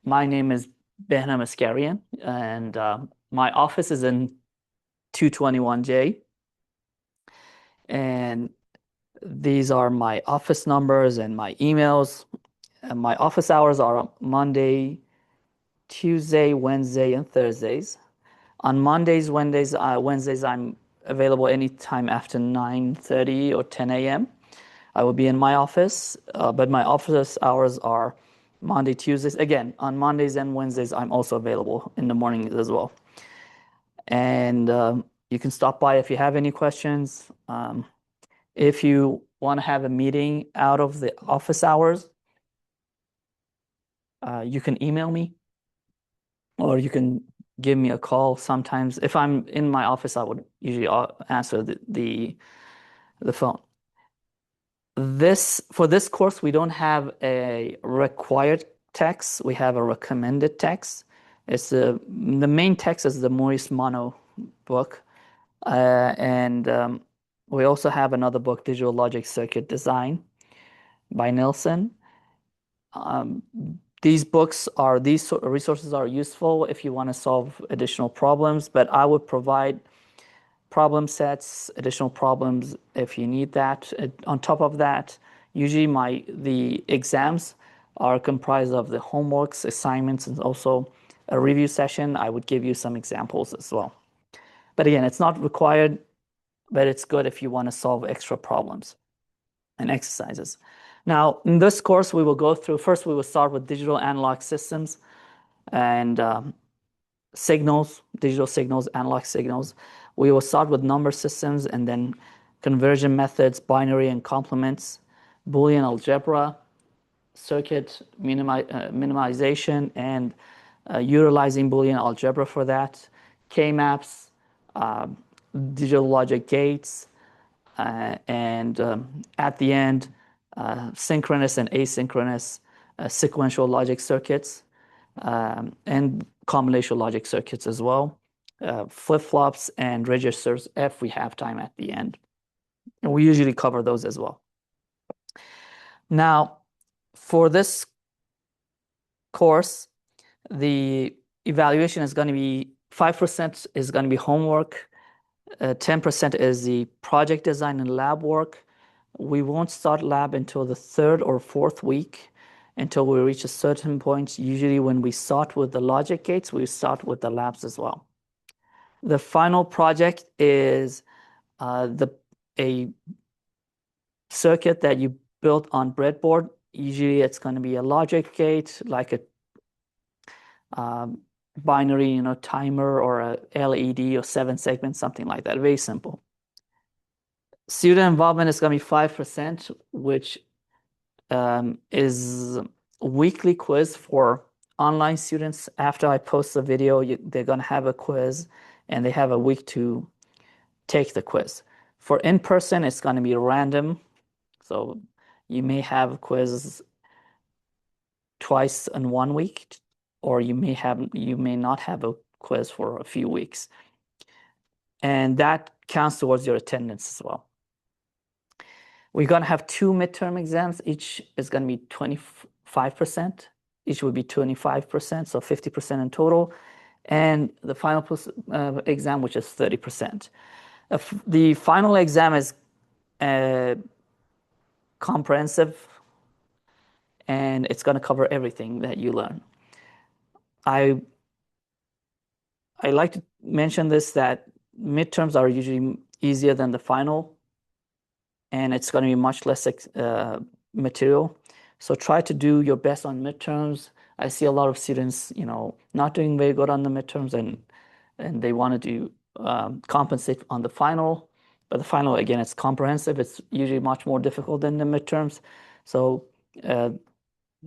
My name is Behnam Askarian, and my office is in 221J. And these are my office numbers and my emails. And my office hours are Monday, Tuesday, Wednesday, and Thursdays. On Mondays, Wednesdays, I'm available anytime after 9:30 or 10 a.m. I will be in my office, but my office hours are Monday, Tuesdays. Again, on Mondays and Wednesdays, I'm also available in the mornings as well. And you can stop by if you have any questions. If you want to have a meeting out of the office hours, you can email me or you can give me a call sometimes. If I'm in my office, I would usually answer the phone. For this course, we don't have a required text. We have a recommended text. It's the main text is the Maurice Mono book. And we also have another book, Digital Logic Circuit Design by Nelson. Um, these resources are useful if you want to solve additional problems, but I would provide problem sets, additional problems if you need that. On top of that, usually the exams are comprised of the homeworks, assignments, and also a review session. I would give you some examples as well. But again, it's not required, but it's good if you want to solve extra problems and exercises. Now, in this course, we will go through, first we will start with digital analog systems and signals, digital signals, analog signals. We will start with number systems and then conversion methods, binary and complements, Boolean algebra, circuit minimization, and utilizing Boolean algebra for that, K-maps, uh, digital logic gates, and at the end, synchronous and asynchronous sequential logic circuits, and combinational logic circuits as well, flip-flops and registers if we have time at the end. And we usually cover those as well. Now, for this course, the evaluation is going to be 5% is going to be homework, 10% is the project design and lab work. We won't start lab until the third or fourth week until we reach a certain point. Usually when we start with the logic gates, we start with the labs as well. The final project is a circuit that you built on breadboard. Usually it's going to be a logic gate, like a binary, timer or a LED or 7 segments, something like that. Very simple. Student involvement is going to be 5%, which is a weekly quiz for online students. After I post the video, they're going to have a quiz and they have a week to take the quiz. For in-person, it's going to be random. So you may have quizzes twice in 1 week, or you may not have a quiz for a few weeks. And that counts towards your attendance as well. We're going to have 2 midterm exams. Each is going to be 25%. Each would be 25%, so 50% in total. And the final exam, which is 30%. The final exam is comprehensive, and it's going to cover everything that you learn. I like to mention this, that midterms are usually easier than the final, and it's going to be much less material. So try to do your best on midterms. I see a lot of students, not doing very good on the midterms, and they want to compensate on the final. But the final, again, it's comprehensive. It's usually much more difficult than the midterms. So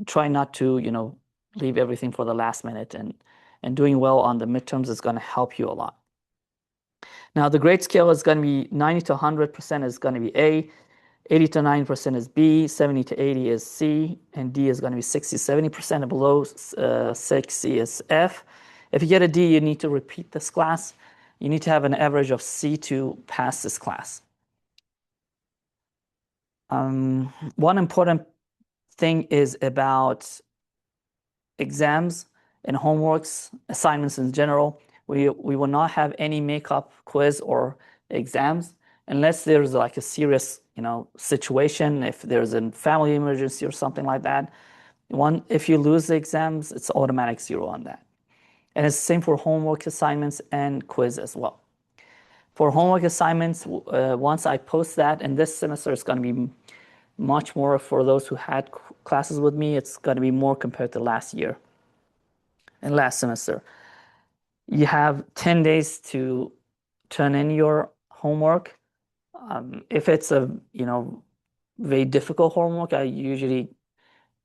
try not to, leave everything for the last minute, and doing well on the midterms is going to help you a lot. Now, the grade scale is going to be 90 to 100% is going to be A, 80 to 90% is B, 70 to 80 is C, and D is going to be 60, 70%, and below 60 is F. If you get a D, you need to repeat this class. You need to have an average of C to pass this class. One important thing is about exams and homeworks, assignments in general, we will not have any makeup quiz or exams unless there's like a serious, situation, if there's a family emergency or something like that. If you lose the exams, it's automatic zero on that. And it's the same for homework assignments and quiz as well. For homework assignments, once I post that, and this semester is going to be much more for those who had classes with me, it's going to be more compared to last year and last semester. You have 10 days to turn in your homework. If it's a, very difficult homework, I usually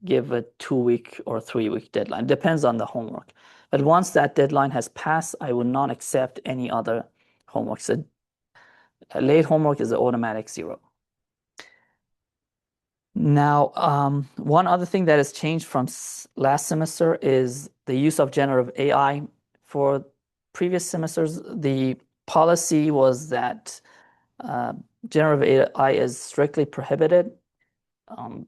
give a 2 week or 3 week deadline. Depends on the homework. But once that deadline has passed, I will not accept any other homework. So late homework is an automatic zero. Now, one other thing that has changed from last semester is the use of generative AI. For previous semesters, the policy was that generative AI is strictly prohibited.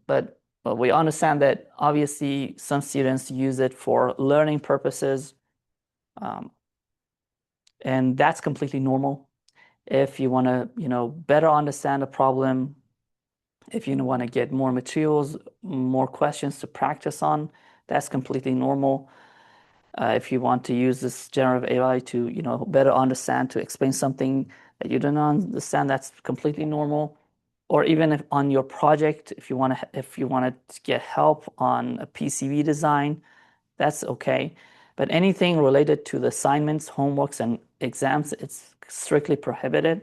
But we understand that obviously some students use it for learning purposes, and that's completely normal. If you want to, better understand a problem, if you want to get more materials, more questions to practice on, that's completely normal. If you want to use this generative AI to, better understand, to explain something that you don't understand, that's completely normal. Or even if on your project, if you want to get help on a PCB design, that's okay. But anything related to the assignments, homeworks, and exams, it's strictly prohibited.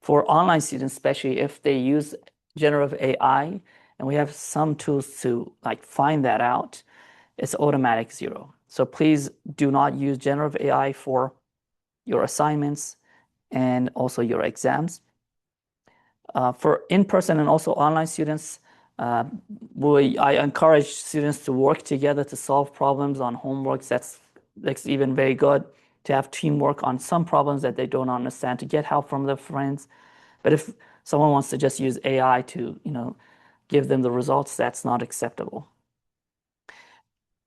For online students, especially if they use generative AI, and we have some tools to like find that out, it's automatic zero. So please do not use generative AI for your assignments and also your exams. For in-person and also online students, I encourage students to work together to solve problems on homeworks. That's even very good to have teamwork on some problems that they don't understand, to get help from their friends. But if someone wants to just use AI to, give them the results, that's not acceptable.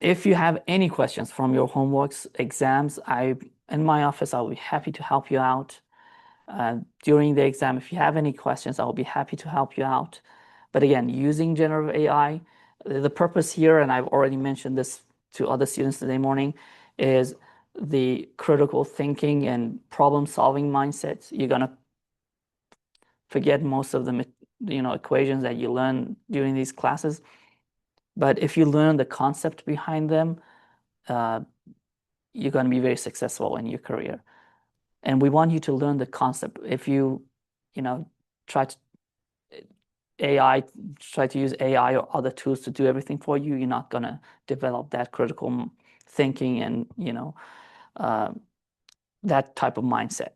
If you have any questions from your homeworks, exams, in my office, I'll be happy to help you out. During the exam, if you have any questions, I'll be happy to help you out. But again, using generative AI, the purpose here, and I've already mentioned this to other students today morning, is the critical thinking and problem-solving mindset. You're gonna forget most of the equations that you learn during these classes. But if you learn the concept behind them, you're going to be very successful in your career. And we want you to learn the concept. If you, try to use AI or other tools to do everything for you, you're not going to develop that critical thinking and, that type of mindset.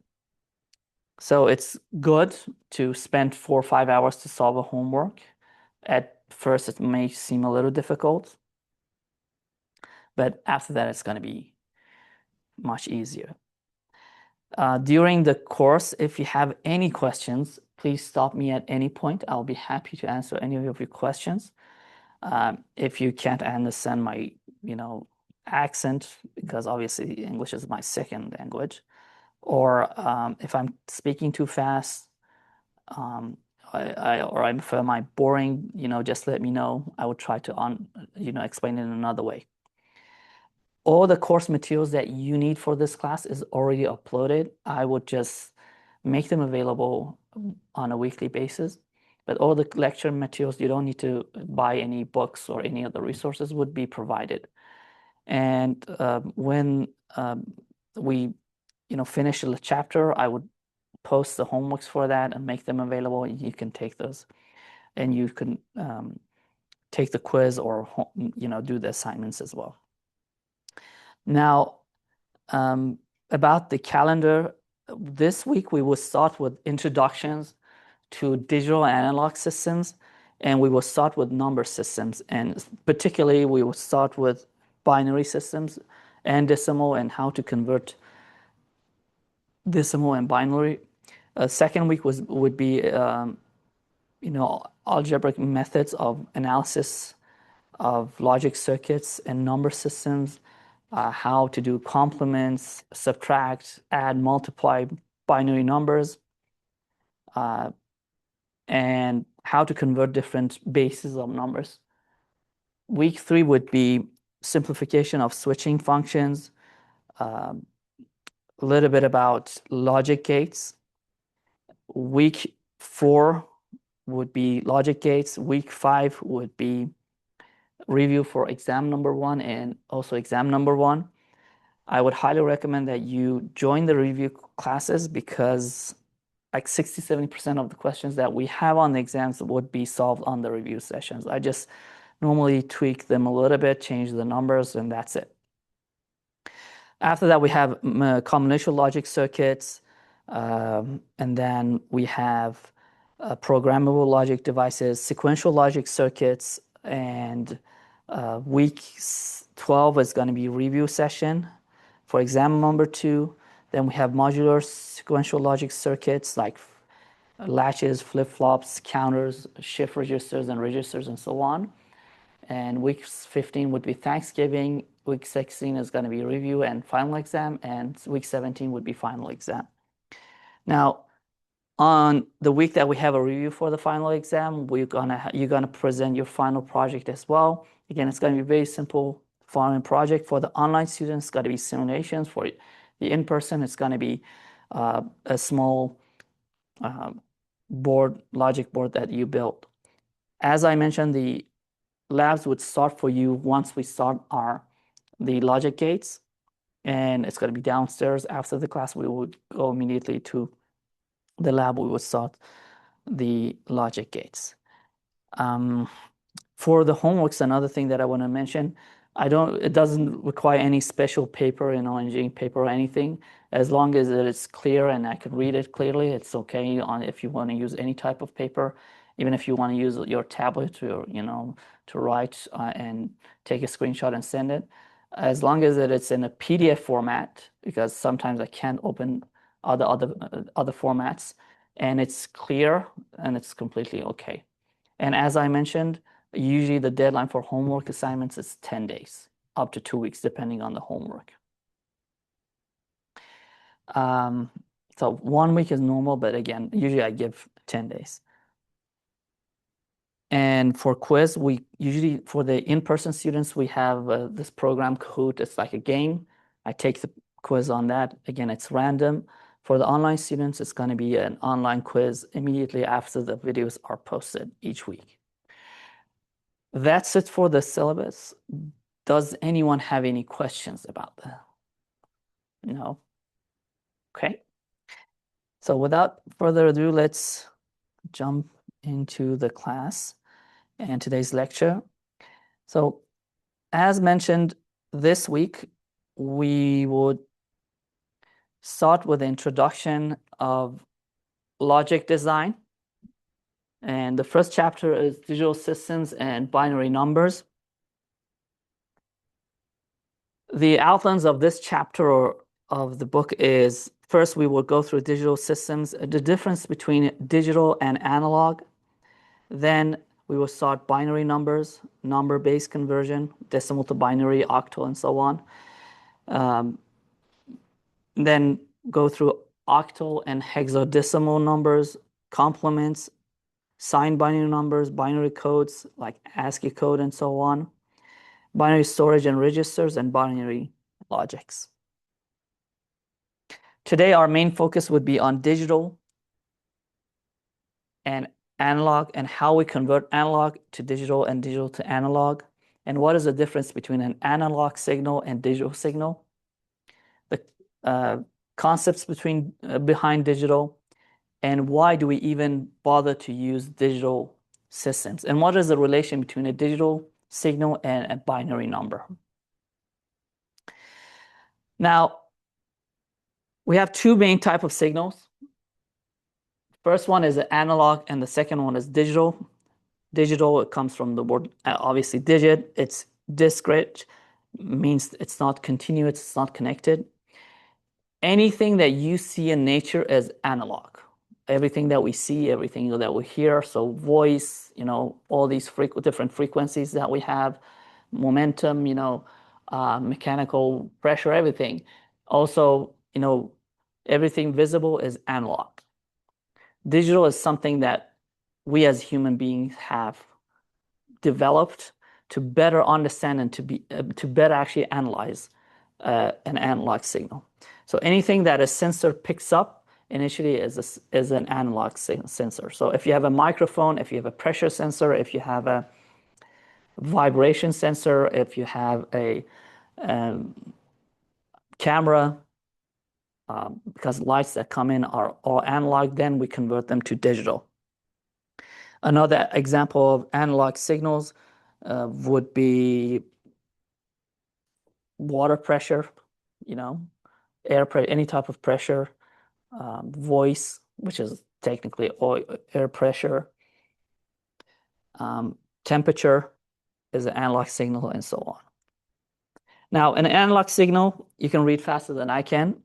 So it's good to spend 4 or 5 hours to solve a homework. At first, it may seem a little difficult, but after that, it's going to be much easier. During the course, if you have any questions, please stop me at any point. I'll be happy to answer any of your questions. If you can't understand my, accent, because obviously English is my second language, or if I'm speaking too fast, or I feel my boring, just let me know. I will try to explain it in another way. All the course materials that you need for this class is already uploaded. I would just make them available on a weekly basis. But all the lecture materials, you don't need to buy any books or any other resources, would be provided. And when we, finish the chapter, I would post the homeworks for that and make them available. You can take those, and you can take the quiz or do the assignments as well. Now, about the calendar, this week we will start with introductions to digital analog systems, and we will start with number systems, and particularly we will start with binary systems and decimal and how to convert decimal and binary. Second week would be algebraic methods of analysis of logic circuits and number systems, how to do complements, subtract, add, multiply binary numbers, and how to convert different bases of numbers. Week 3 would be simplification of switching functions, a little bit about logic gates. Week 4 would be logic gates. Week 5 would be review for exam number 1 and also exam number 1. I would highly recommend that you join the review classes because like 60-70% of the questions that we have on the exams would be solved on the review sessions. I just normally tweak them a little bit, change the numbers, and that's it. After that, we have combinational logic circuits, and then we have programmable logic devices, sequential logic circuits, and week 12 is going to be review session for exam number 2. Then we have modular sequential logic circuits like latches, flip-flops, counters, shift registers, and registers, and so on. And week 15 would be Thanksgiving. Week 16 is going to be review and final exam, and week 17 would be final exam. Now, on the week that we have a review for the final exam, you're gonna present your final project as well. Again, it's going to be very simple final project. For the online students, it's going to be simulations. For the in-person, it's going to be a small logic board that you built. As I mentioned, the labs would start for you once we start the logic gates, and it's going to be downstairs. After the class, we would go immediately to the lab. We would start the logic gates. For the homeworks, another thing that I want to mention, it doesn't require any special paper, engineering paper or anything. As long as it's clear and I can read it clearly, it's okay if you want to use any type of paper, even if you want to use your tablet to write and take a screenshot and send it. As long as it's in a PDF format, because sometimes I can't open other formats, and it's clear and it's completely okay. And as I mentioned, usually the deadline for homework assignments is 10 days, up to 2 weeks, depending on the homework. So 1 week is normal, but again, usually I give 10 days. And for quiz, we usually, for the in-person students, we have this program Kahoot. It's like a game. I take the quiz on that. Again, it's random. For the online students, it's going to be an online quiz immediately after the videos are posted each week. That's it for the syllabus. Does anyone have any questions about that? No? Okay. So without further ado, let's jump into the class and today's lecture. So as mentioned, this week, we would start with the introduction of logic design. And the first chapter is digital systems and binary numbers. The outlines of this chapter of the book is, first we will go through digital systems, the difference between digital and analog. Then we will start binary numbers, number-based conversion, decimal to binary, octal, and so on. Then go through octal and hexadecimal numbers, complements, signed binary numbers, binary codes like ASCII code and so on, binary storage and registers, and binary logics. Today, our main focus would be on digital and analog and how we convert analog to digital and digital to analog, and what is the difference between an analog signal and digital signal, the concepts behind digital, and why do we even bother to use digital systems, and what is the relation between a digital signal and a binary number. Now, we have two main types of signals. First one is analog, and the second one is digital. Digital, it comes from the word, obviously, digit. It's discrete, means it's not continuous, it's not connected. Anything that you see in nature is analog. everything that we see, everything that we hear. So voice, all these different frequencies that we have, momentum, mechanical pressure, everything. Also, everything visible is analog. Digital is something that we as human beings have developed to better understand and to better actually analyze an analog signal. So anything that a sensor picks up initially is an analog sensor. So if you have a microphone, if you have a pressure sensor, if you have a vibration sensor, if you have a camera, because lights that come in are all analog, then we convert them to digital. Another example of analog signals would be water pressure, air pressure, any type of pressure, voice, which is technically air pressure, temperature is an analog signal, and so on. Now, an analog signal, you can read faster than I can,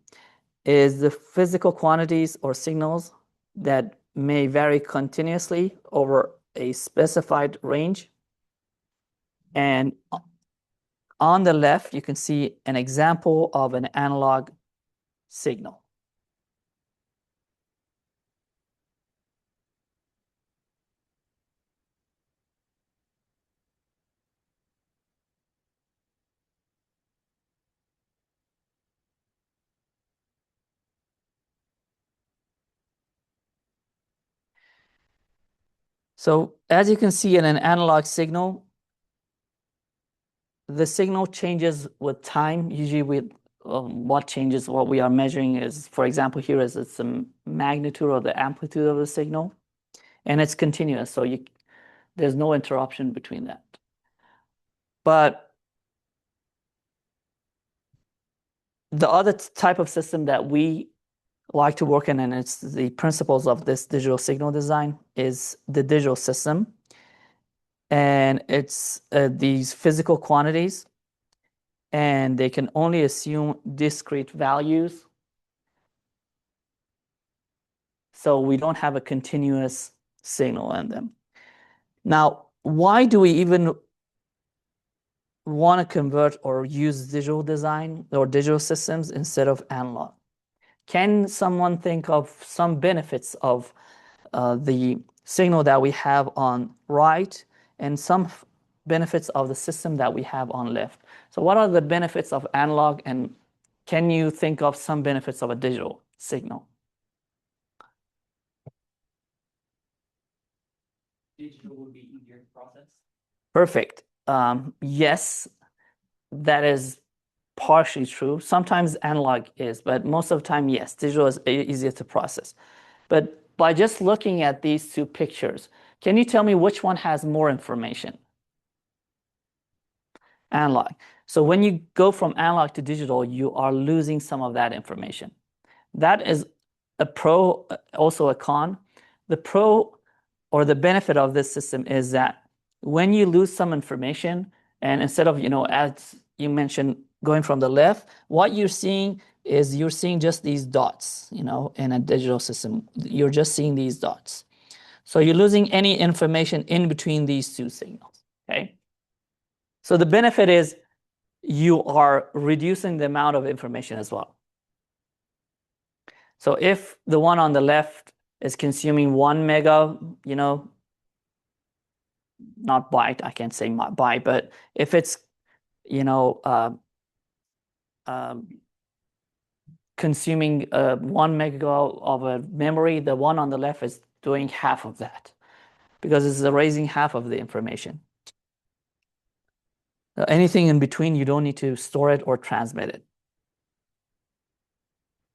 is the physical quantities or signals that may vary continuously over a specified range. And on the left, you can see an example of an analog signal. So as you can see in an analog signal, the signal changes with time. Usually what changes, what we are measuring is, for example, here is it's the magnitude or the amplitude of the signal, and it's continuous. So there's no interruption between that. But the other type of system that we like to work in, and it's the principles of this digital signal design, is the digital system. And it's these physical quantities, and they can only assume discrete values. So we don't have a continuous signal in them. Now, why do we even want to convert or use digital design or digital systems instead of analog? Can someone think of some benefits of the signal that we have on right and some benefits of the system that we have on left? So what are the benefits of analog, and can you think of some benefits of a digital signal? Digital would be easier to process. Perfect. Yes, that is partially true. Sometimes analog is, but most of the time, yes, digital is easier to process. But by just looking at these two pictures, can you tell me which one has more information? Analog. So when you go from analog to digital, you are losing some of that information. That is a pro, also a con. The pro or the benefit of this system is that when you lose some information, and instead of, as you mentioned, going from the left, what you're seeing is you're seeing just these dots, in a digital system. You're just seeing these dots. So you're losing any information in between these two signals, okay? So the benefit is you are reducing the amount of information as well. So if the one on the left is consuming 1 mega, not byte, I can't say byte, but if it's, consuming 1 mega of a memory, the one on the left is doing half of that because it's erasing half of the information. Anything in between, you don't need to store it or transmit it.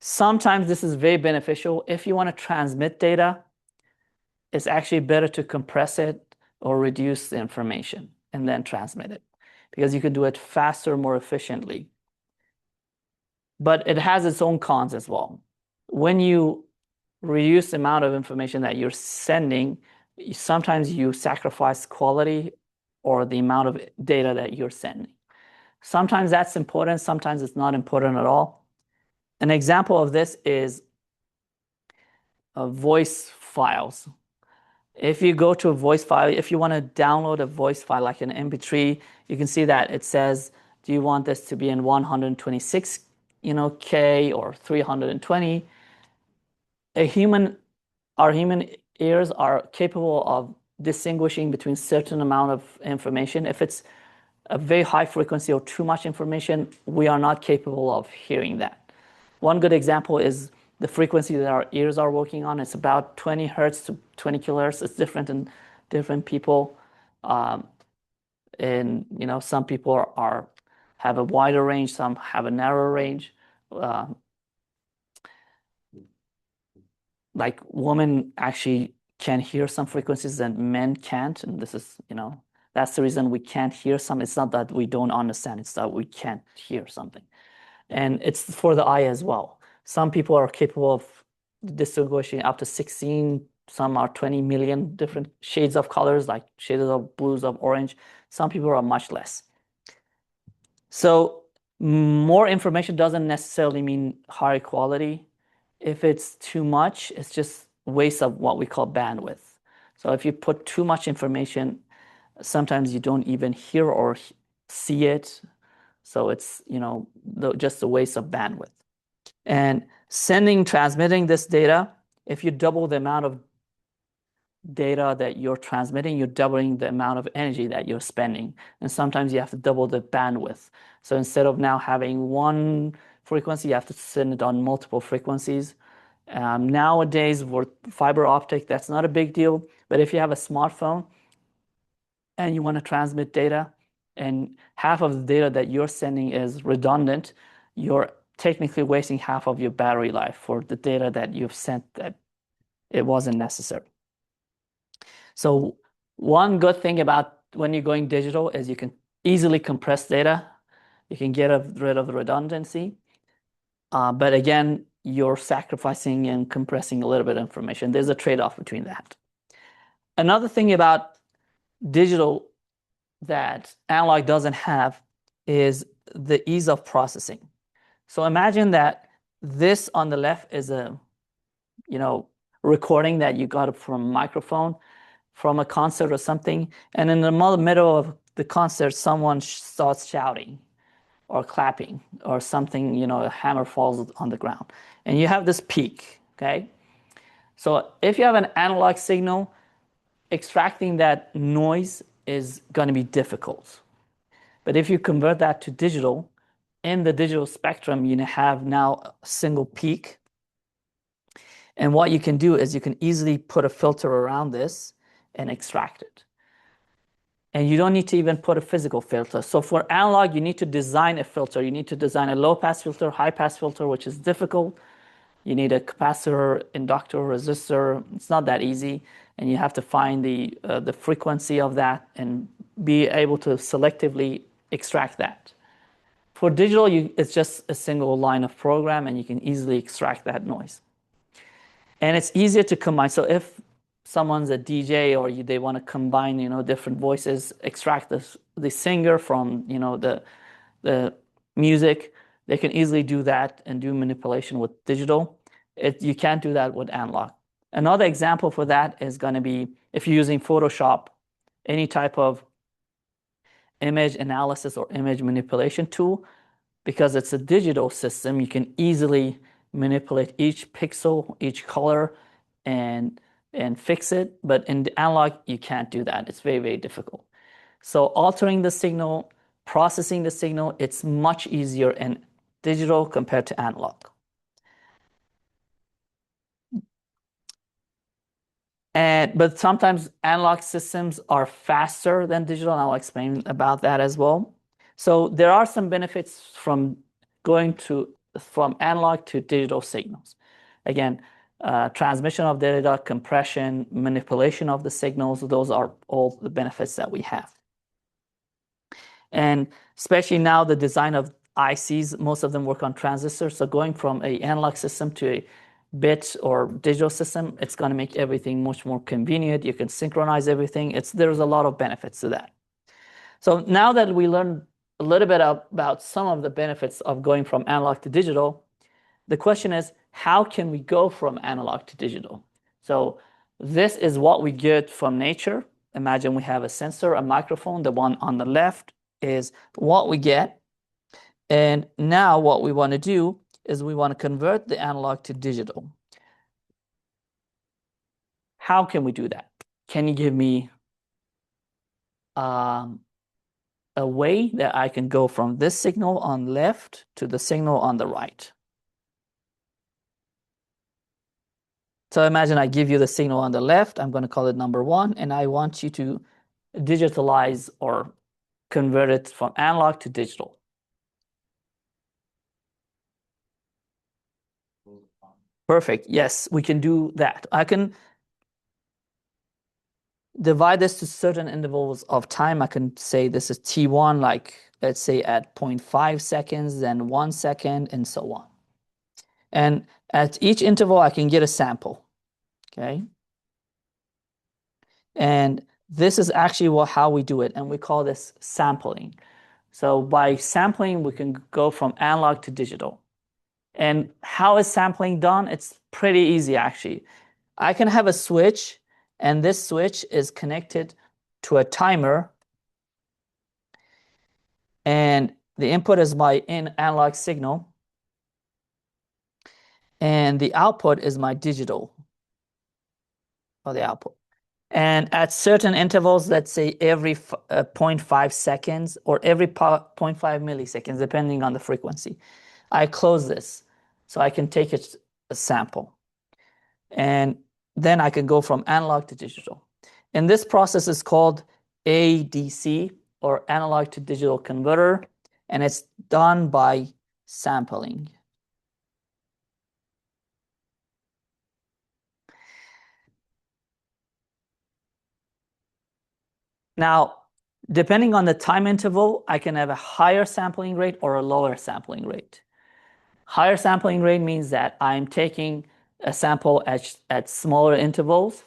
Sometimes this is very beneficial. If you want to transmit data, it's actually better to compress it or reduce the information and then transmit it because you can do it faster, more efficiently. But it has its own cons as well. When you reduce the amount of information that you're sending, sometimes you sacrifice quality or the amount of data that you're sending. Sometimes that's important, sometimes it's not important at all. An example of this is voice files. If you go to a voice file, if you want to download a voice file like an MP3, you can see that it says, do you want this to be in 126, K or 320? Our human ears are capable of distinguishing between certain amount of information. If it's a very high frequency or too much information, we are not capable of hearing that. One good example is the frequency that our ears are working on. It's about 20 hertz to 20 kilohertz. It's different in different people. And some people have a wider range, some have a narrower range. Like women actually can hear some frequencies that men can't, and this is, that's the reason we can't hear some. It's not that we don't understand, it's that we can't hear something. And it's for the eye as well. Some people are capable of distinguishing up to 16, some are 20 million different shades of colors, like shades of blues, of orange. Some people are much less. So more information doesn't necessarily mean higher quality. If it's too much, it's just waste of what we call bandwidth. So if you put too much information, sometimes you don't even hear or see it. So it's, just a waste of bandwidth. And transmitting this data, if you double the amount of data that you're transmitting, you're doubling the amount of energy that you're spending. And sometimes you have to double the bandwidth. So instead of now having one frequency, you have to send it on multiple frequencies. Nowadays, with fiber optic, that's not a big deal. But if you have a smartphone and you want to transmit data, and half of the data that you're sending is redundant, you're technically wasting half of your battery life for the data that you've sent that it wasn't necessary. So one good thing about when you're going digital is you can easily compress data. You can get rid of the redundancy. But again, you're sacrificing and compressing a little bit of information. There's a trade-off between that. Another thing about digital that analog doesn't have is the ease of processing. So imagine that this on the left is a, recording that you got from a microphone from a concert or something. And in the middle of the concert, someone starts shouting or clapping or something, a hammer falls on the ground. And you have this peak, okay? So if you have an analog signal, extracting that noise is going to be difficult. But if you convert that to digital, in the digital spectrum, you have now a single peak. And what you can do is you can easily put a filter around this and extract it. And you don't need to even put a physical filter. So for analog, you need to design a filter. You need to design a low-pass filter, high-pass filter, which is difficult. You need a capacitor, inductor, resistor. It's not that easy. And you have to find the frequency of that and be able to selectively extract that. For digital, it's just a single line of program, and you can easily extract that noise. And it's easier to combine. So if someone's a DJ or they want to combine, different voices, extract the singer from, the music, they can easily do that and do manipulation with digital. You can't do that with analog. Another example for that is going to be if you're using Photoshop, any type of image analysis or image manipulation tool, because it's a digital system, you can easily manipulate each pixel, each color, and fix it. But in the analog, you can't do that. It's very, very difficult. So altering the signal, processing the signal, it's much easier in digital compared to analog. But sometimes analog systems are faster than digital, and I'll explain about that as well. So there are some benefits from going from analog to digital signals. Again, transmission of data, compression, manipulation of the signals, those are all the benefits that we have. And especially now the design of ICs, most of them work on transistors. So going from an analog system to a bit or digital system, it's going to make everything much more convenient. You can synchronize everything. There's a lot of benefits to that. So now that we learned a little bit about some of the benefits of going from analog to digital, the question is, how can we go from analog to digital? So this is what we get from nature. Imagine we have a sensor, a microphone. The one on the left is what we get. And now what we want to do is we want to convert the analog to digital. How can we do that? Can you give me a way that I can go from this signal on the left to the signal on the right? So imagine I give you the signal on the left. I'm going to call it number 1, and I want you to digitalize or convert it from analog to digital. Perfect. Yes, we can do that. I can divide this to certain intervals of time. I can say this is T1, like let's say at 0.5 seconds, then 1 second, and so on. And at each interval, I can get a sample. Okay. And this is actually how we do it. And we call this sampling. So by sampling, we can go from analog to digital. And how is sampling done? It's pretty easy, actually. I can have a switch, and this switch is connected to a timer. And the input is my analog signal. And the output is my digital, or the output. And at certain intervals, let's say every 0.5 seconds or every 0.5 milliseconds, depending on the frequency, I close this so I can take a sample. And then I can go from analog to digital. And this process is called ADC, or analog to digital converter, and it's done by sampling. Now, depending on the time interval, I can have a higher sampling rate or a lower sampling rate. Higher sampling rate means that I'm taking a sample at smaller intervals.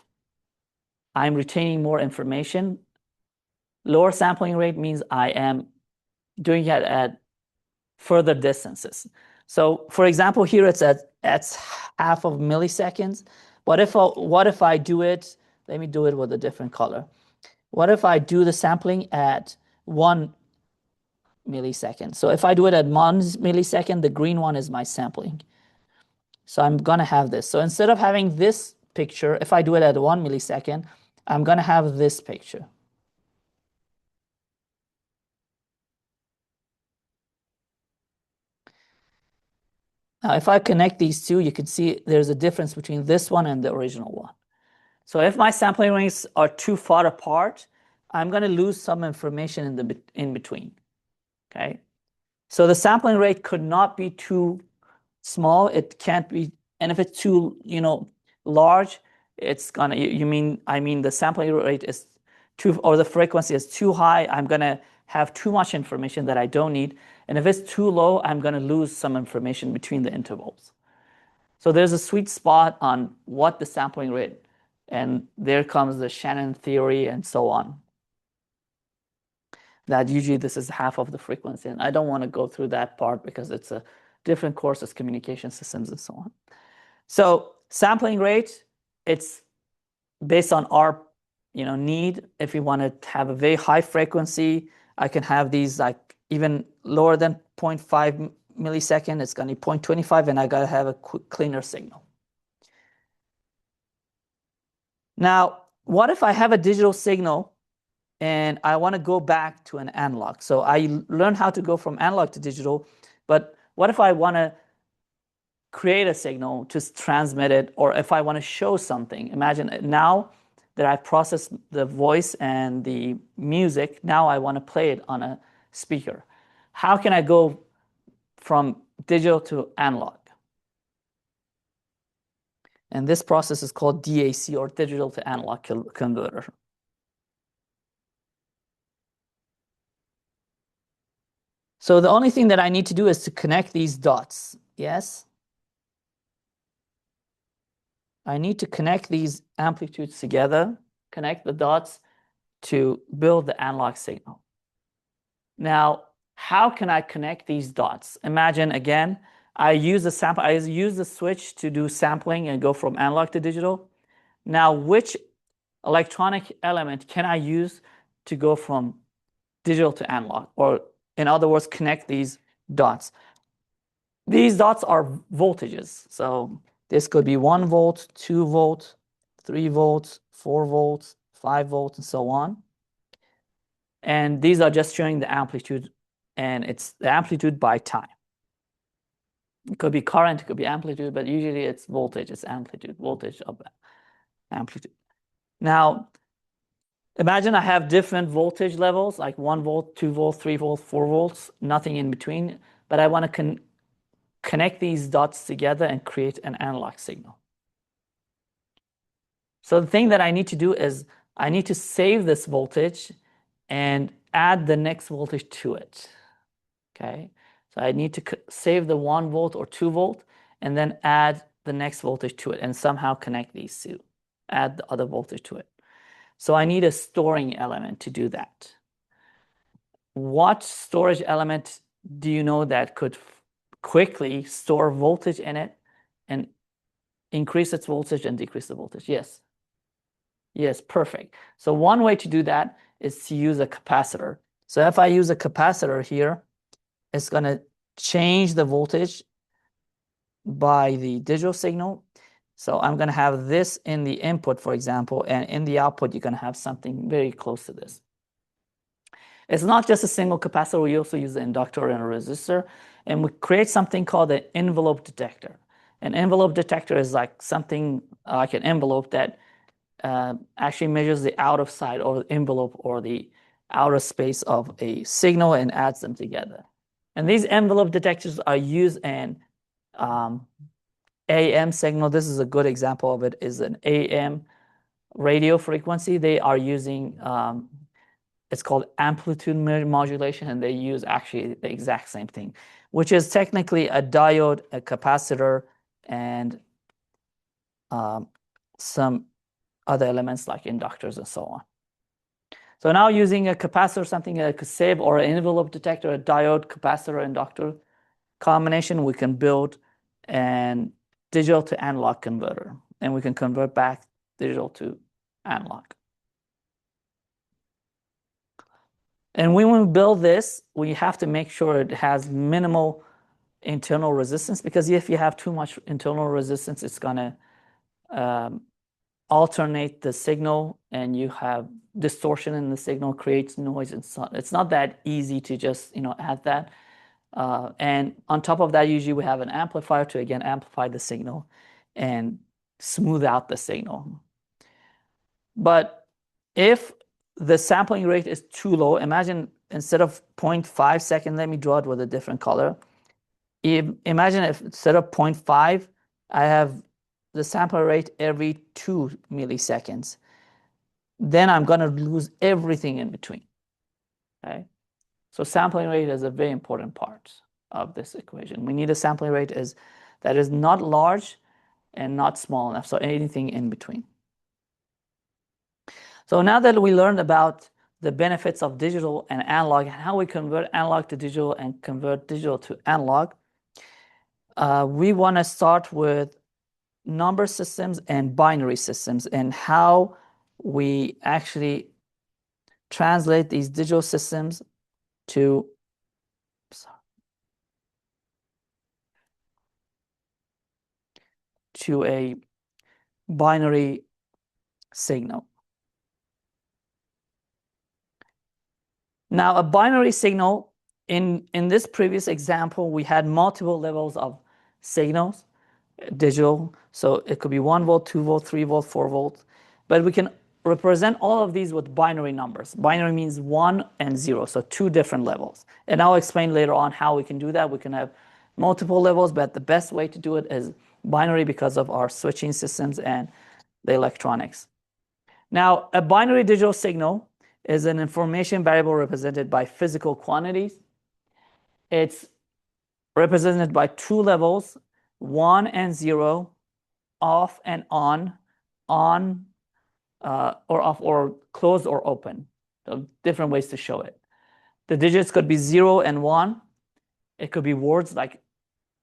I'm retaining more information. Lower sampling rate means I am doing it at further distances. So for example, here it's at half of milliseconds. What if I do it, let me do it with a different color. What if I do the sampling at 1 millisecond? So if I do it at 1 millisecond, the green one is my sampling. So I'm going to have this. So instead of having this picture, if I do it at 1 millisecond, I'm going to have this picture. Now, if I connect these two, you can see there's a difference between this one and the original one. So if my sampling rates are too far apart, I'm going to lose some information in between. Okay. So the sampling rate could not be too small. It can't be, and if it's too, large, it's gonna. I mean the sampling rate is too, or the frequency is too high. I'm gonna have too much information that I don't need, and if it's too low, I'm gonna lose some information between the intervals. So there's a sweet spot on what the sampling rate, and there comes the Shannon theory and so on. That usually this is half of the frequency, and I don't want to go through that part because it's a different course as communication systems and so on. So sampling rate, it's based on our need. If we want to have a very high frequency, I can have these like even lower than 0.5 millisecond. It's going to be 0.25, and I got to have a cleaner signal. Now, what if I have a digital signal and I want to go back to an analog? So I learned how to go from analog to digital, but what if I want to create a signal to transmit it, or if I want to show something? Imagine now that I've processed the voice and the music, now I want to play it on a speaker. How can I go from digital to analog? And this process is called DAC, or digital to analog converter. So the only thing that I need to do is to connect these dots. Yes? I need to connect these amplitudes together, connect the dots to build the analog signal. Now, how can I connect these dots? Imagine again, I use the switch to do sampling and go from analog to digital. Now, which electronic element can I use to go from digital to analog? Or in other words, connect these dots. These dots are voltages. So this could be 1 volt, 2 volt, 3 volts, 4 volts, 5 volts, and so on. And these are just showing the amplitude, and it's the amplitude by time. It could be current, it could be amplitude, but usually it's voltage, it's amplitude, voltage of amplitude. Now, imagine I have different voltage levels, like 1 volt, 2 volt, 3 volt, 4 volts, nothing in between, but I want to connect these dots together and create an analog signal. So the thing that I need to do is I need to save this voltage and add the next voltage to it. Okay, so I need to save the 1 volt or 2 volt and then add the next voltage to it and somehow connect these two, add the other voltage to it. So I need a storing element to do that. What storage element do you know that could quickly store voltage in it and increase its voltage and decrease the voltage? Yes. Yes, perfect. So one way to do that is to use a capacitor. So if I use a capacitor here, it's going to change the voltage by the digital signal. So I'm going to have this in the input, for example, and in the output, you're going to have something very close to this. It's not just a single capacitor. We also use an inductor and a resistor, and we create something called an envelope detector. An envelope detector is like something like an envelope that actually measures the outer side or the envelope or the outer space of a signal and adds them together. And these envelope detectors are used in AM signal. This is a good example of it, is an AM radio frequency. They are using, it's called amplitude modulation, and they use actually the exact same thing, which is technically a diode, a capacitor, and some other elements like inductors and so on. So now using a capacitor, something like a SIB or an envelope detector, a diode, capacitor, inductor combination, we can build an digital to analog converter, and we can convert back digital to analog. And when we build this, we have to make sure it has minimal internal resistance, because if you have too much internal resistance, it's going to alternate the signal, and you have distortion in the signal, creates noise. It's not that easy to just add that. And on top of that, usually we have an amplifier to again amplify the signal and smooth out the signal. But if the sampling rate is too low, imagine instead of 0.5 second, let me draw it with a different color. Imagine if instead of 0.5, I have the sample rate every 2 milliseconds. Then I'm going to lose everything in between. Okay? So sampling rate is a very important part of this equation. We need a sampling rate that is not large and not small enough, so anything in between. So now that we learned about the benefits of digital and analog, and how we convert analog to digital and convert digital to analog, we want to start with number systems and binary systems, and how we actually translate these digital systems to a binary signal. Now, a binary signal, in this previous example, we had multiple levels of signals, digital. So it could be 1 volt, 2 volt, 3 volt, 4 volt. But we can represent all of these with binary numbers. Binary means 1 and 0, so 2 different levels. And I'll explain later on how we can do that. We can have multiple levels, but the best way to do it is binary because of our switching systems and the electronics. Now, a binary digital signal is an information variable represented by physical quantities. It's represented by 2 levels, 1 and 0, off and on or off, or closed or open. So different ways to show it. The digits could be 0 and 1. It could be words like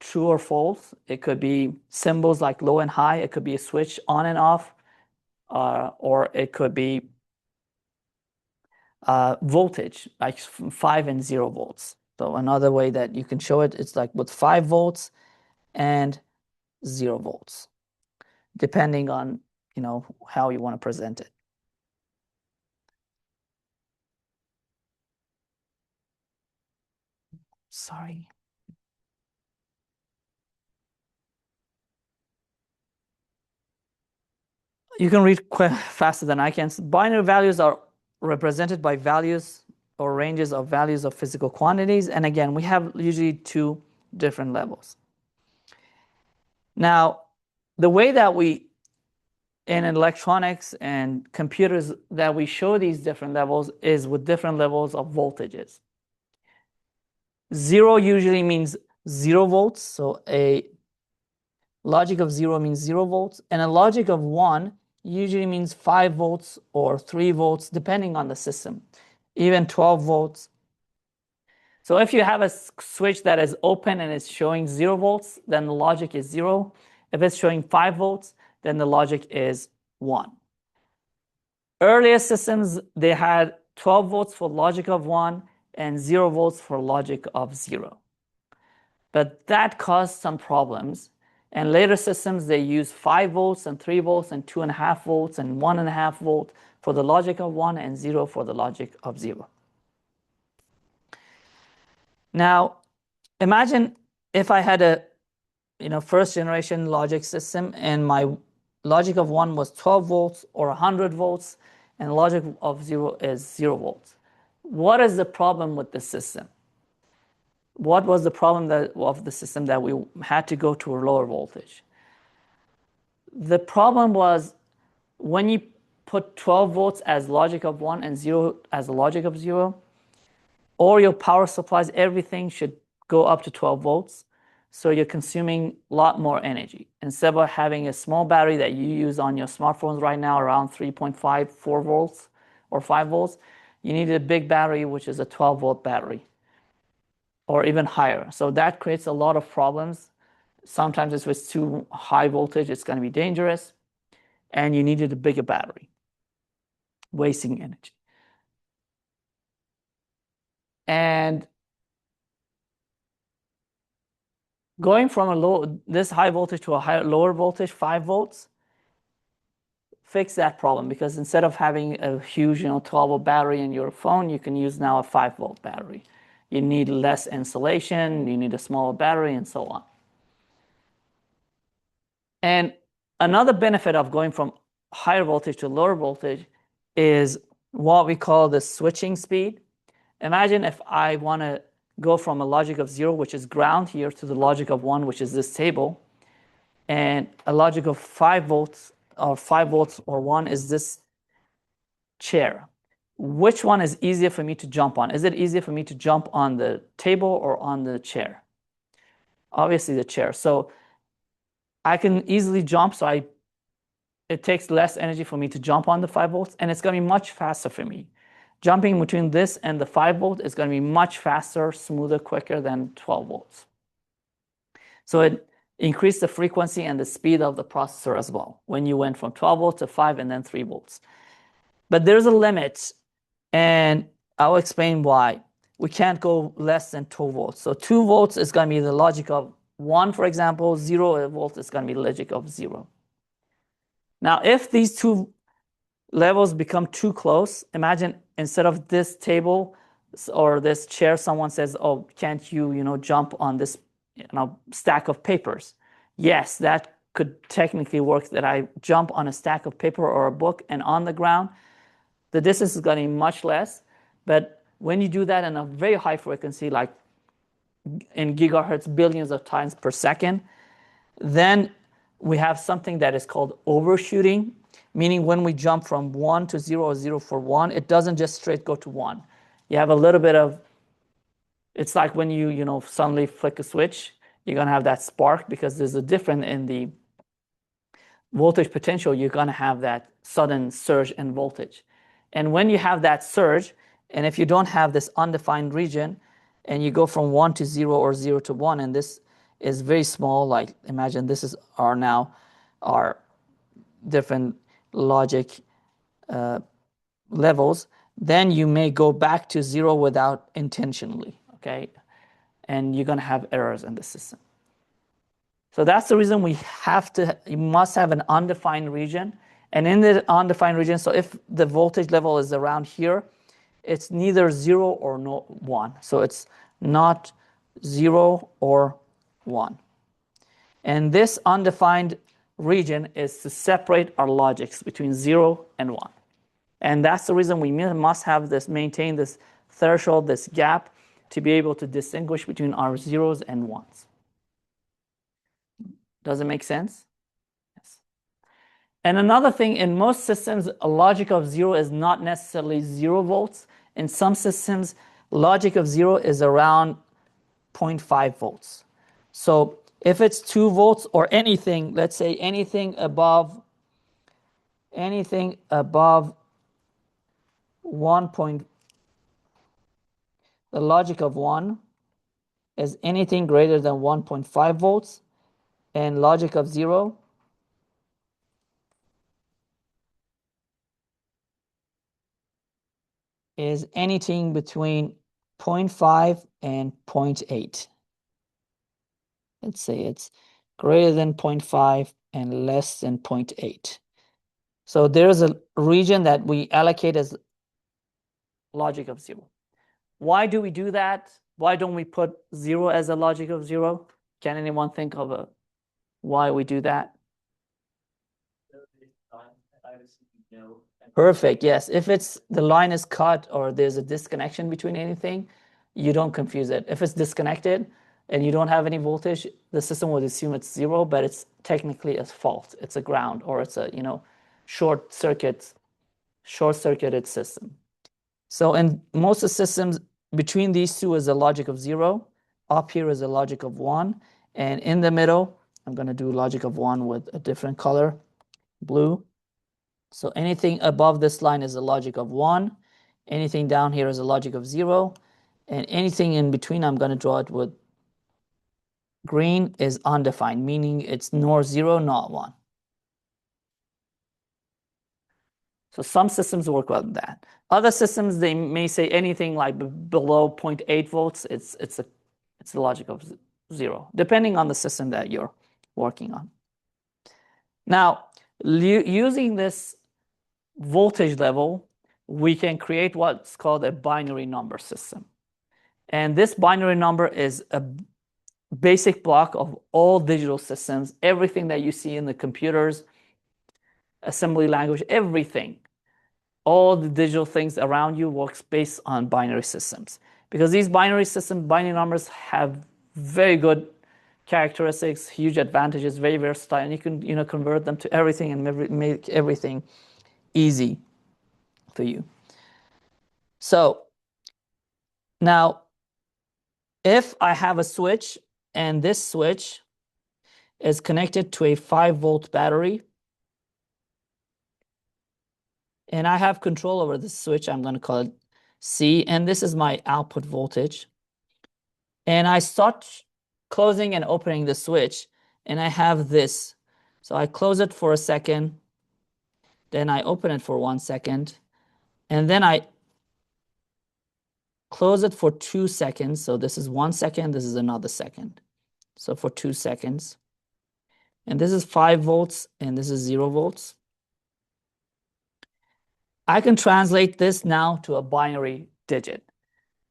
true or false. It could be symbols like low and high. It could be a switch on and off. or it could be voltage, like 5 and 0 volts. So another way that you can show it, it's like with 5 volts and 0 volts, depending on, how you want to present it. Sorry. You can read faster than I can. Binary values are represented by values or ranges of values of physical quantities. And again, we have usually 2 different levels. Now, the way that in electronics and computers, that we show these different levels is with different levels of voltages. 0 usually means 0 volts. So a logic of 0 means 0 volts. And a logic of 1 usually means 5 volts or 3 volts, depending on the system, even 12 volts. So if you have a switch that is open and it's showing 0 volts, then the logic is 0. If it's showing 5 volts, then the logic is 1. Earlier systems, they had 12 volts for logic of 1 and 0 volts for logic of 0. But that caused some problems. And later systems, they use 5 volts and 3 volts and 2.5 volts and 1.5 volt for the logic of 1 and 0 for the logic of 0. Now, imagine if I had a first generation logic system and my logic of 1 was 12 volts or 100 volts and logic of 0 is 0 volts. What is the problem with the system? What was the problem of the system that we had to go to a lower voltage? The problem was when you put 12 volts as logic of 1 and 0 as a logic of 0, all your power supplies, everything should go up to 12 volts. So you're consuming a lot more energy. Instead of having a small battery that you use on your smartphones right now, around 3.5, 4 volts or 5 volts, you need a big battery, which is a 12-volt battery or even higher. So that creates a lot of problems. Sometimes if it's too high voltage, it's going to be dangerous. And you needed a bigger battery, wasting energy. And going from this high voltage to a lower voltage, 5 volts, fix that problem, because instead of having a huge 12-volt battery in your phone, you can use now a 5-volt battery. You need less insulation, you need a smaller battery, and so on. And another benefit of going from higher voltage to lower voltage is what we call the switching speed. Imagine if I want to go from a logic of 0, which is ground here, to the logic of 1, which is this table, and a logic of 5 volts or 1 is this chair. Which one is easier for me to jump on? Is it easier for me to jump on the table or on the chair? Obviously the chair. So I can easily jump, so it takes less energy for me to jump on the 5 volts, and it's going to be much faster for me. Jumping between this and the 5 volt is going to be much faster, smoother, quicker than 12 volts. So it increased the frequency and the speed of the processor as well when you went from 12 volts to 5 and then 3 volts. But there's a limit, and I'll explain why. We can't go less than 2 volts. So 2 volts is going to be the logic of 1, for example. 0 volts is going to be the logic of 0. Now, if these 2 levels become too close, imagine instead of this table or this chair, someone says, oh, can't you, jump on this stack of papers? Yes, that could technically work, that I jump on a stack of paper or a book, and on the ground, the distance is going to be much less. But when you do that in a very high frequency, like in gigahertz, billions of times per second, then we have something that is called overshooting, meaning when we jump from 1 to 0 or 0 for 1, it doesn't just straight go to 1. You have a little bit of, it's like when you suddenly flick a switch, you're going to have that spark, because there's a difference in the voltage potential. You're going to have that sudden surge in voltage. And when you have that surge, and if you don't have this undefined region, and you go from 1 to 0 or 0 to 1, and this is very small, like imagine this is our different logic levels, then you may go back to 0 without intentionally, okay? And you're going to have errors in the system. So that's the reason you must have an undefined region. And in the undefined region, so if the voltage level is around here, it's neither 0 or 1. So it's not 0 or 1. And this undefined region is to separate our logics between 0 and 1. And that's the reason we must have maintain this threshold, this gap, to be able to distinguish between our zeros and ones. Does it make sense? Yes. And another thing, in most systems, a logic of 0 is not necessarily 0 volts. In some systems, logic of 0 is around 0.5 volts. So if it's 2 volts or anything, let's say anything above 1. The logic of 1 is anything greater than 1.5 volts, and logic of 0 is anything between 0.5 and 0.8. Let's say it's greater than 0.5 and less than 0.8. So there's a region that we allocate as logic of 0. Why do we do that? Why don't we put 0 as a logic of 0? Can anyone think of why we do that? Perfect. Yes. If the line is cut or there's a disconnection between anything, you don't confuse it. If it's disconnected and you don't have any voltage, the system would assume it's 0, but it's technically a fault. It's a ground, or it's a short-circuited system. So in most of the systems, between these two is a logic of 0. Up here is a logic of 1. And in the middle, I'm going to do logic of 1 with a different color, blue. So anything above this line is a logic of 1. Anything down here is a logic of 0. And anything in between, I'm going to draw it with green, is undefined, meaning it's nor 0, nor 1. So some systems work well with that. Other systems, they may say anything like below 0.8 volts, it's the logic of 0, depending on the system that you're working on. Now, using this voltage level, we can create what's called a binary number system. And this binary number is a basic block of all digital systems, everything that you see in the computers, assembly language, everything. All the digital things around you works based on binary systems. Because these binary numbers have very good characteristics, huge advantages, very versatile, and you can convert them to everything and make everything easy for you. So now, if I have a switch and this switch is connected to a 5-volt battery, and I have control over this switch, I'm going to call it C, and this is my output voltage. And I start closing and opening the switch, and I have this. So I close it for a second, then I open it for 1 second, and then I close it for 2 seconds. So this is 1 second, this is another second. So for 2 seconds. And this is 5 volts, and this is 0 volts. I can translate this now to a binary digit.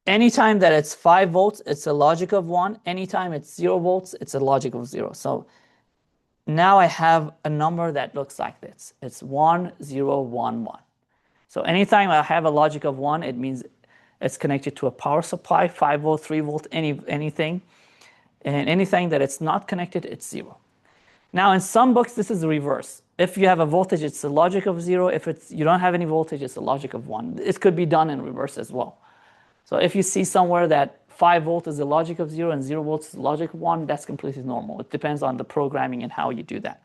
Anytime that it's 5 volts, it's a logic of 1. Anytime it's 0 volts, it's a logic of 0. So now I have a number that looks like this. It's 1, 0, 1, 1. So anytime I have a logic of 1, it means it's connected to a power supply, 5 volt, 3 volt, anything. And anything that it's not connected, it's 0. Now, in some books, this is the reverse. If you have a voltage, it's a logic of 0. If you don't have any voltage, it's a logic of 1. It could be done in reverse as well. So if you see somewhere that 5 volt is the logic of 0 and 0 volts is the logic of 1, that's completely normal. It depends on the programming and how you do that.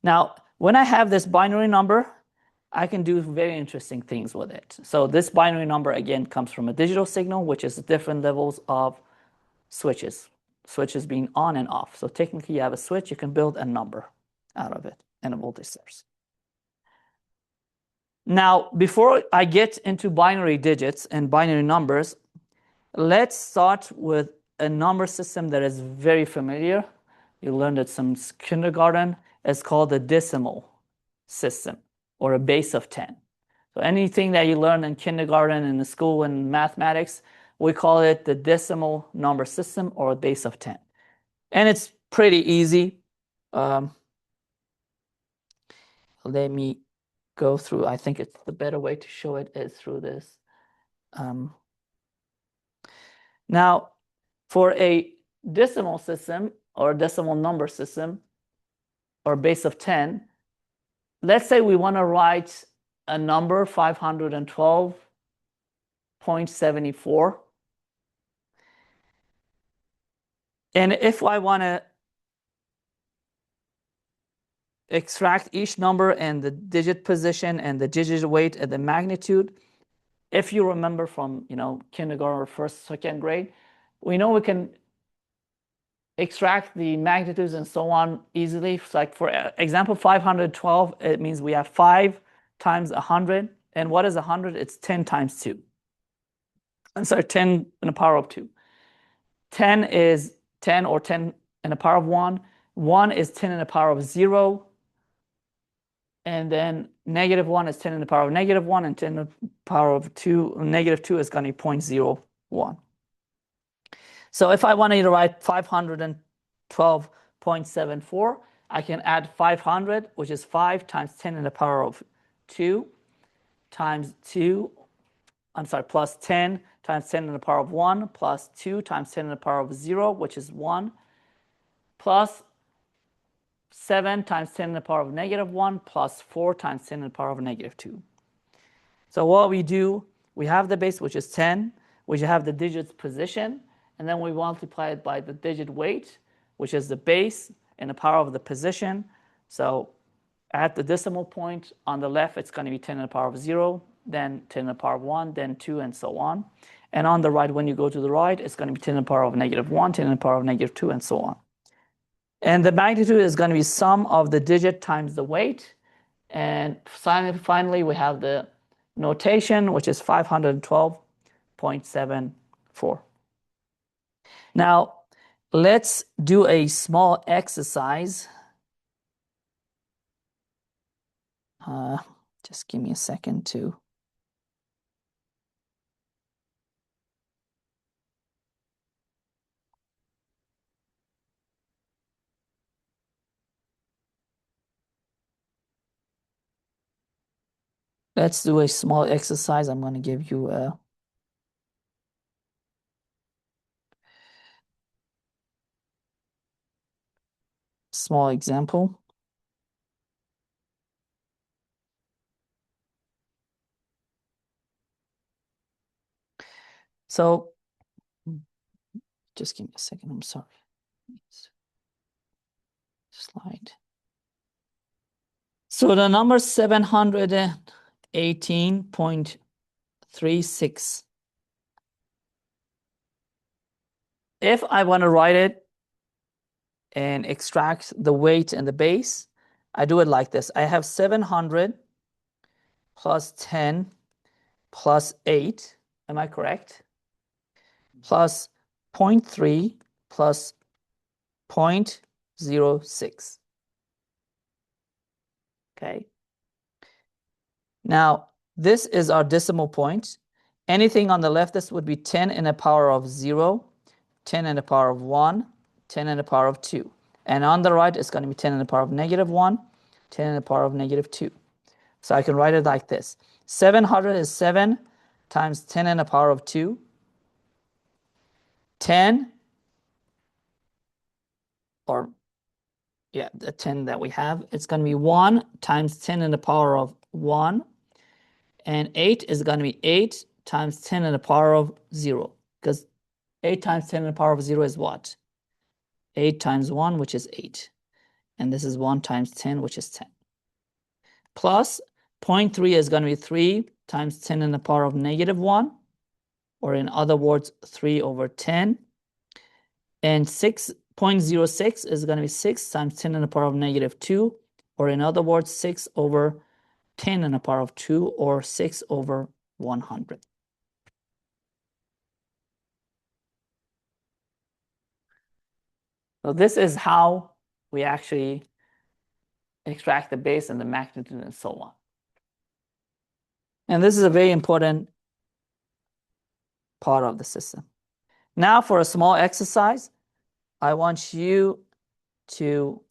Now, when I have this binary number, I can do very interesting things with it. So this binary number, again, comes from a digital signal, which is different levels of switches being on and off. So technically, you have a switch, you can build a number out of it. and a voltage source. Now, before I get into binary digits and binary numbers, let's start with a number system that is very familiar. You learned it since kindergarten. It's called the decimal system, or a base of 10. So anything that you learn in kindergarten, in the school, in mathematics, we call it the decimal number system, or a base of 10. And it's pretty easy. Let me go through. I think it's the better way to show it is through this. Now, for a decimal system or decimal number system or base of 10, let's say we want to write a number 512.74. And if I want to extract each number and the digit position and the digit weight and the magnitude, if you remember from kindergarten or first, second grade, we know we can extract the magnitudes and so on easily. Like for example, 512, it means we have 5 times 100. And what is 100? It's 10 times 2. I'm sorry, 10 in the power of 2. 10 is 10 or 10 in the power of 1. 1 is 10 in the power of 0. And then -1 is 10 in the power of -1, and 10 in the power of 2, -2 is going to be 0.01. So if I wanted to write 512.74, I can add 500, which is 5 times 10 in the power of 2 times 2, plus 10 times 10 in the power of 1 plus 2 times 10 in the power of 0, which is 1, plus 7 times 10 in the power of -1 plus 4 times 10 in the power of -2. So what we do, we have the base, which is 10, we have the digit's position, and then we multiply it by the digit weight, which is the base and the power of the position. So at the decimal point on the left, it's going to be 10 in the power of 0, then 10 in the power of 1, then 2, and so on. And on the right, when you go to the right, it's going to be 10 in the power of -1, 10 in the power of -2, and so on. And the magnitude is going to be sum of the digit times the weight. And finally, we have the notation, which is 512.74. Now, let's do a small exercise. Just give me a second to. Let's do a small exercise. I'm going to give you a small example. So just give me a second. I'm sorry. Slide. So the number 718.36. If I want to write it and extract the weight and the base, I do it like this. I have 700 plus 10 plus 8. Am I correct? Plus 0.3 plus 0.06. Okay. Now, this is our decimal point. Anything on the left, this would be 10 in the power of 0, 10 in the power of 1, 10 in the power of 2. And on the right, it's going to be 10 in the power of -1, 10 in the power of -2. So I can write it like this. 700 is 7 times 10 in the power of 2. 10, or yeah, the 10 that we have, it's going to be 1 times 10 in the power of 1. And 8 is going to be 8 times 10 in the power of 0. Because 8 times 10 in the power of 0 is what? 8 times 1, which is 8. And this is 1 times 10, which is 10. Plus 0.3 is going to be 3 times 10 in the power of -1. Or in other words, 3 over 10. And 6.06 is going to be 6 times 10 in the power of -2. or in other words, 6 over 10 in the power of 2, or 6 over 100. So this is how we actually extract the base and the magnitude and so on. And this is a very important part of the system. Now for a small exercise, I want you to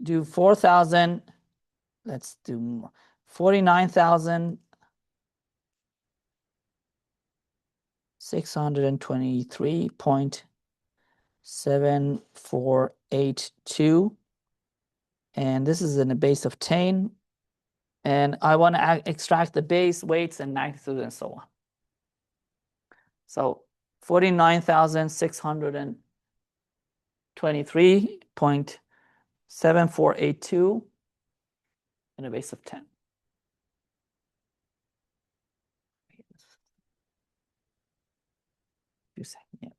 do 4,000, let's do more, 49,623.7482. And this is in a base of 10. And I want to extract the base, weights, and magnitude, and so on. So 49,623.7482 in a base of 10. Yeah.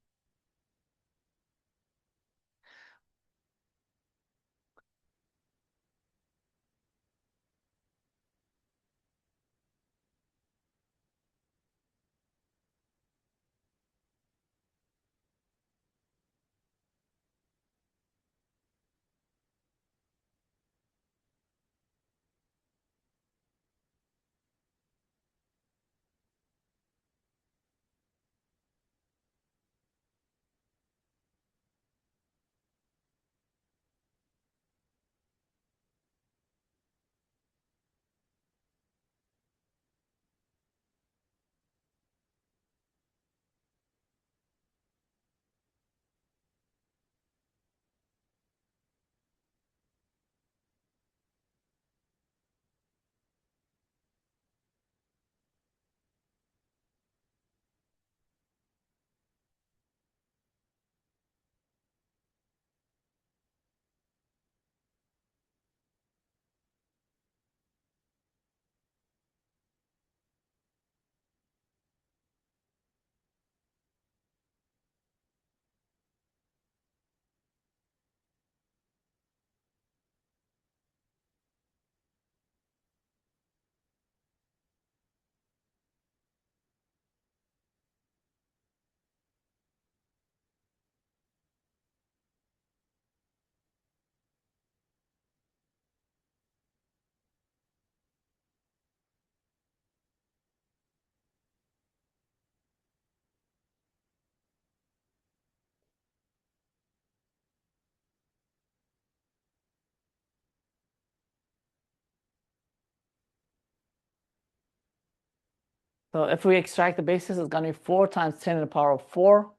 So if we extract the bases, it's going to be 4 times 10 to the power of 4,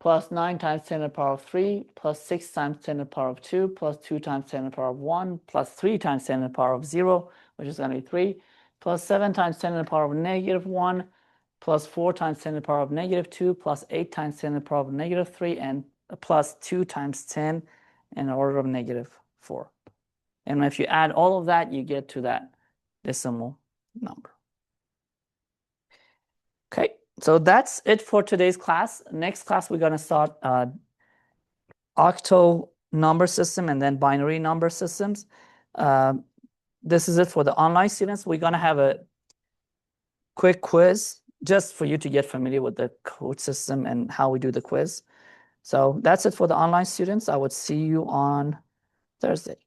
plus 9 times 10 to the power of 3, plus 6 times 10 to the power of 2, plus 2 times 10 to the power of 1, plus 3 times 10 to the power of 0, which is going to be 3, plus 7 times 10 to the power of negative 1, plus 4 times 10 to the power of negative 2, plus 8 times 10 to the power of negative 3, and plus 2 times 10 in the order of negative 4. And if you add all of that, you get to that decimal number. Okay, so that's it for today's class. Next class, we're going to start octal number system and then binary number systems. This is it for the online students. We're going to have a quick quiz just for you to get familiar with the code system and how we do the quiz. So that's it for the online students. I would see you on Thursday.